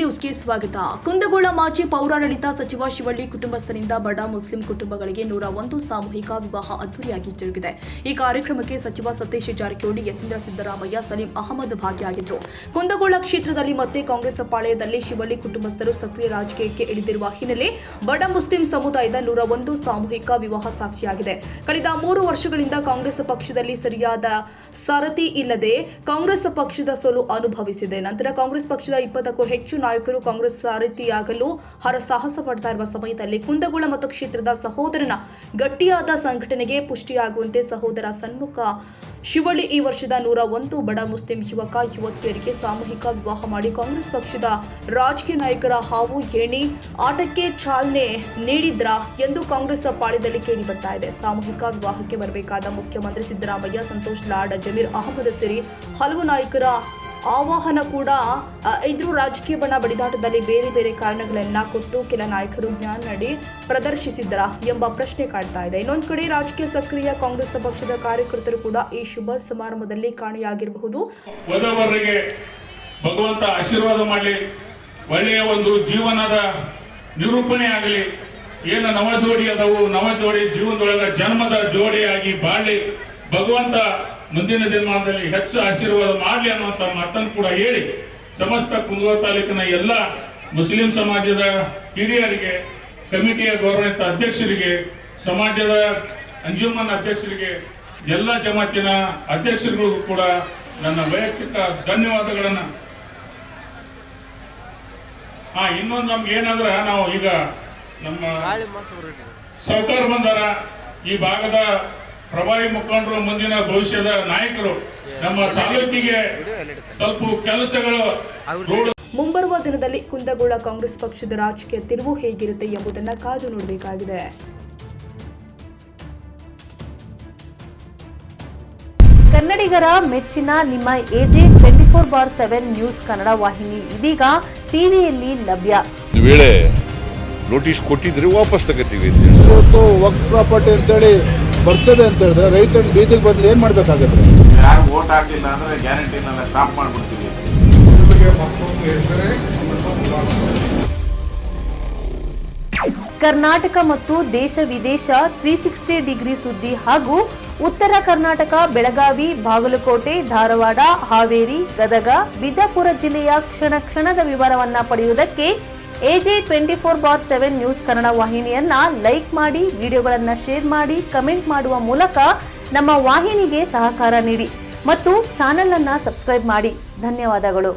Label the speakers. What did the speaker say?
Speaker 1: ನ್ಯೂಸ್ಗೆ ಸ್ವಾಗತ. ಕುಂದಗೋಳ ಮಾಜಿ ಪೌರಾಡಳಿತ ಸಚಿವ ಶಿವಳ್ಳಿ ಕುಟುಂಬಸ್ಥರಿಂದ ಬಡ ಮುಸ್ಲಿಂ ಕುಟುಂಬಗಳಿಗೆ 101 ಸಾಮೂಹಿಕ ವಿವಾಹ ಅದ್ದೂರಿಯಾಗಿ ಜರುಗಿದೆ. ಈ ಕಾರ್ಯಕ್ರಮಕ್ಕೆ ಸಚಿವ ಸತೀಶ್ ಜಾರಕಿಹೊಳಿ, ಯತೀಂದ್ರ ಸಿದ್ದರಾಮಯ್ಯ, ಸಲೀಂ ಅಹಮದ್ ಭಾಗಿಯಾಗಿದ್ದರು. ಕುಂದಗೋಳ ಕ್ಷೇತ್ರದಲ್ಲಿ ಮತ್ತೆ ಕಾಂಗ್ರೆಸ್ ಪಾಳೆಯದಲ್ಲಿ ಶಿವಳ್ಳಿ ಕುಟುಂಬಸ್ಥರು ಸಕ್ರಿಯ ರಾಜಕೀಯಕ್ಕೆ ಇಳಿದಿರುವ ಹಿನ್ನೆಲೆ ಬಡ ಮುಸ್ಲಿಂ ಸಮುದಾಯದ 101 ಸಾಮೂಹಿಕ ವಿವಾಹ ಸಾಕ್ಷಿಯಾಗಿದೆ. ಕಳೆದ 3 ವರ್ಷಗಳಿಂದ ಕಾಂಗ್ರೆಸ್ ಪಕ್ಷದಲ್ಲಿ ಸರಿಯಾದ ಸರತಿ ಇಲ್ಲದೆ ಕಾಂಗ್ರೆಸ್ ಪಕ್ಷದ ಸೋಲು ಅನುಭವಿಸಿದೆ. ನಂತರ ಕಾಂಗ್ರೆಸ್ ಪಕ್ಷದ 20ಕ್ಕೂ ಹೆಚ್ಚು ನಾಯಕರು ಕಾಂಗ್ರೆಸ್ ಸಾರಥಿಯಾಗಲು ಹರಸಾಹಸ ಪಡ್ತಾ ಇರುವ ಸಮಯದಲ್ಲಿ ಕುಂದಗೋಳ ಮತಕ್ಷೇತ್ರದ ಸಹೋದರನ ಗಟ್ಟಿಯಾದ ಸಂಘಟನೆಗೆ ಪುಷ್ಟಿಯಾಗುವಂತೆ ಸಹೋದರ ಸನ್ಮುಖ ಶಿವಳ್ಳಿ ಈ ವರ್ಷದ 101 ಬಡ ಮುಸ್ಲಿಂ ಯುವಕ ಯುವತಿಯರಿಗೆ ಸಾಮೂಹಿಕ ವಿವಾಹ ಮಾಡಿ ಕಾಂಗ್ರೆಸ್ ಪಕ್ಷದ ರಾಜಕೀಯ ನಾಯಕರ ಹಾವು ಏಣಿ ಆಟಕ್ಕೆ ಚಾಲನೆ ನೀಡಿದ್ರ ಎಂದು ಕಾಂಗ್ರೆಸ್ ಪಾಳ್ಯದಲ್ಲಿ ಕೇಳಿ ಬರ್ತಾ ಇದೆ. ಸಾಮೂಹಿಕ ವಿವಾಹಕ್ಕೆ ಬರಬೇಕಾದ ಮುಖ್ಯಮಂತ್ರಿ ಸಿದ್ದರಾಮಯ್ಯ, ಸಂತೋಷ್ ಲಾಡ್, ಜಮೀರ್ ಅಹಮದ್ ಸೇರಿ ಹಲವು ನಾಯಕರ ಆಹ್ವಾನ ಕೂಡ ಇದ್ರೂ ರಾಜಕೀಯ ಬಣ ಬಡಿದಾಟದಲ್ಲಿ ಬೇರೆ ಬೇರೆ ಕಾರಣಗಳನ್ನ ಕೊಟ್ಟು ಕೆಲ ನಾಯಕರು ಜ್ಞಾನ ನಡಿ ಪ್ರದರ್ಶಿಸಿದ್ರ ಎಂಬ ಪ್ರಶ್ನೆ ಕಾಡ್ತಾ ಇದೆ. ಇನ್ನೊಂದು ಕಡೆ ರಾಜಕೀಯ ಸಕ್ರಿಯ ಕಾಂಗ್ರೆಸ್ ಪಕ್ಷದ ಕಾರ್ಯಕರ್ತರು ಕೂಡ ಈ ಶುಭ ಸಮಾರಂಭದಲ್ಲಿ ಕಾಣೆಯಾಗಿರಬಹುದು.
Speaker 2: ವಧುವರರಿಗೆ ಭಗವಂತ ಆಶೀರ್ವಾದ ಮಾಡಲಿ, ಒಳ್ಳೆಯ ಒಂದು ಜೀವನದ ನಿರೂಪಣೆ ಆಗಲಿ, ಏನು ನವ ಜೋಡಿ ಅದವು ನವ ಜೋಡಿ ಜೀವನದೊಳಗ ಜನ್ಮದ ಜೋಡಿಯಾಗಿ ಬಾಳಿ ಭಗವಂತ ಮುಂದಿನ ದಿನಮಾನದಲ್ಲಿ ಹೆಚ್ಚು ಆಶೀರ್ವಾದ ಮಾಡಲಿ ಅನ್ನುವಂತ ಮಾತನ್ನು ಕೂಡ ಹೇಳಿ ಸಮಸ್ತ ಕುಂದಗೋಳ ತಾಲೂಕಿನ ಎಲ್ಲ ಮುಸ್ಲಿಂ ಸಮಾಜದ ಹಿರಿಯರಿಗೆ, ಕಮಿಟಿಯ ಗೌರವಾನ್ವಿತ ಅಧ್ಯಕ್ಷರಿಗೆ, ಸಮಾಜದ ಅಂಜುಮನ್ ಅಧ್ಯಕ್ಷರಿಗೆ, ಎಲ್ಲ ಜಮಾತಿನ ಅಧ್ಯಕ್ಷರಿಗೂ ಕೂಡ ನನ್ನ ವೈಯಕ್ತಿಕ ಧನ್ಯವಾದಗಳನ್ನ. ಇನ್ನೊಂದು ನಮ್ಗೆ ಏನಾದ್ರ ನಾವು ಈಗ ನಮ್ಮ ಸೌಕಾರ ಬಂದಾರ, ಈ ಭಾಗದ ಪ್ರಭಾವಿ ಮುಖಂಡರು, ಮುಂದಿನ ಭವಿಷ್ಯದ ನಾಯಕರು, ನಮ್ಮ ತಾಲೂಕಿಗೆ ಸ್ವಲ್ಪ ಕೆಲಸಗಳು.
Speaker 1: ಮುಂಬರುವ ದಿನದಲ್ಲಿ ಕುಂದಗೋಳ ಕಾಂಗ್ರೆಸ್ ಪಕ್ಷದ ರಾಜಕೀಯ ತಿರುವು ಹೇಗಿರುತ್ತೆ ಎಂಬುದನ್ನು ಕಾದು ನೋಡಬೇಕಾಗಿದೆ.
Speaker 3: ಕನ್ನಡಿಗರ ಮೆಚ್ಚಿನ ನಿಮ್ಮ AJ 24/7 ನ್ಯೂಸ್ ಕನ್ನಡ ವಾಹಿನಿ ಇದೀಗ ಟಿವಿಯಲ್ಲಿ ಲಭ್ಯ.
Speaker 4: ವೇಳೆ ನೋಟಿಸ್ ಕೊಟ್ಟಿದ್ರೆ ವಾಪಸ್ ತಗೋತೀವಿ.
Speaker 5: ಇವತ್ತು ವಕ್ಫ್ ಪ್ರಾಪರ್ಟಿ ಅಂತೇಳಿ ಬರ್ತದೆ ಅಂತ ಹೇಳಿದ್ರೆ ರೈತರು ಬೀದಿಗೆ ಬದಲು ಏನ್ ಮಾಡ್ಬೇಕಾಗುತ್ತೆ?
Speaker 6: ಯಾರು ವೋಟ್ ಹಾಕಲಿಲ್ಲ ಅಂದ್ರೆ ಗ್ಯಾರಂಟಿನೆಲ್ಲ ಸ್ಟಾಪ್ ಮಾಡ್ಬಿಡ್ತೀವಿ.
Speaker 3: ಕರ್ನಾಟಕ ಮತ್ತು ದೇಶ ವಿದೇಶ 360 ಡಿಗ್ರಿ ಸುದ್ದಿ ಹಾಗೂ ಉತ್ತರ ಕರ್ನಾಟಕ, ಬೆಳಗಾವಿ, ಬಾಗಲಕೋಟೆ, ಧಾರವಾಡ, ಹಾವೇರಿ, ಗದಗ, ಬಿಜಾಪುರ ಜಿಲ್ಲೆಯ ಕ್ಷಣ ಕ್ಷಣದ ವಿವರವನ್ನ ಪಡೆಯುವುದಕ್ಕೆ AJ 24/7 ನ್ಯೂಸ್ ಕನ್ನಡ ವಾಹಿನಿಯನ್ನ ಲೈಕ್ ಮಾಡಿ, ವಿಡಿಯೋಗಳನ್ನ ಶೇರ್ ಮಾಡಿ, ಕಮೆಂಟ್ ಮಾಡುವ ಮೂಲಕ ನಮ್ಮ ವಾಹಿನಿಗೆ ಸಹಕಾರ ನೀಡಿ ಮತ್ತು ಚಾನೆಲ್ ಅನ್ನ ಸಬ್ಸ್ಕ್ರೈಬ್ ಮಾಡಿ. ಧನ್ಯವಾದಗಳು.